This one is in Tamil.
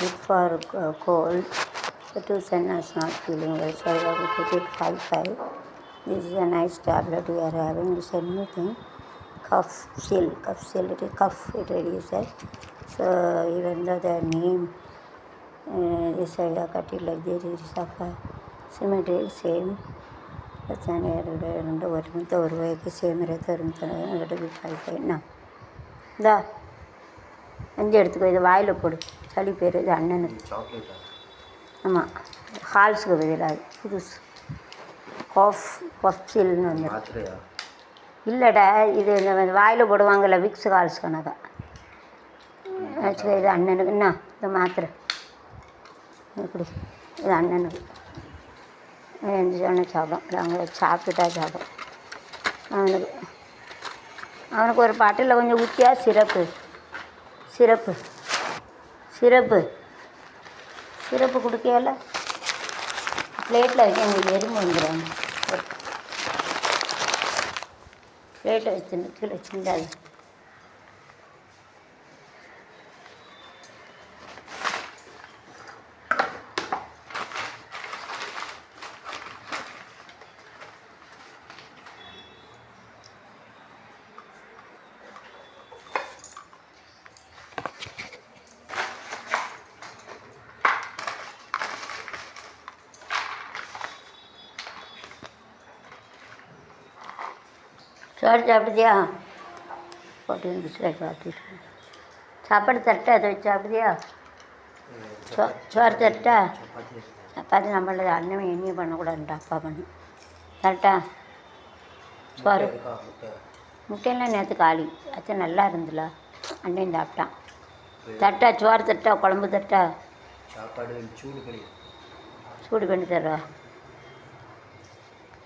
bit for cold. The two son is not feeling well, so I have to take it 5/5. This is a nice tablet we are having. It's a new thing. Cough seal, it is cough, it reduces. So even though the name is I cut it like this, it is of a symmetry, same. That's an error, and over way, same return, and it will be 5/5 now. The அஞ்சு எடுத்துக்கோ, இதை வாயில் போடு, சளி பேர். இது அண்ணனுக்கு சாக்லேட்டா? ஆமாம், ஹால்ஸுக்கு பதிலாக புதுசு காஃப்சில்னு வந்து. இல்லைடா, இது இந்த வாயில் போடுவாங்கள்ல விக்ஸ் ஹால்ஸ் கணக்கா வச்சுக்க. இது அண்ணனுக்கு என்ன, இந்த மாத்திரை இப்படி, இது அண்ணனுக்கு எழுந்திரிச்சோடனே சாப்பிடும். நாங்கள் சாப்பிட்டுட்டா சாப்பிடும். அவனுக்கு ஒரு பாட்டில் கொஞ்சம் ஊற்றியா சிரப்பு குடிக்கல. பிளேட்டில் வைக்க எங்களுக்கு எறும்பு வந்துடுவாங்க. பிளேட்டில் வச்சு கீழே சிந்தாது. சோறு சாப்பிடுதியா? 14 பிஸ்கட் சாப்பிட்டு. சாப்பாடு தட்டை அதை வச்சு சாப்பிடுதியா? சோறு தட்டா? சப்பாத்தி நம்மளது அண்ணன் எண்ணியும் பண்ணக்கூடாதுன்ட்டா, அப்பா பண்ணி தட்டா. சோறு முட்டையெல்லாம் நேற்று காலி அச்சா, நல்லா இருந்துல, அண்ணன் சாப்பிட்டான். தட்டா சோறு தட்டா, குழம்பு தட்டா, சாப்பாடு சூடு பண்ணி தர்றா.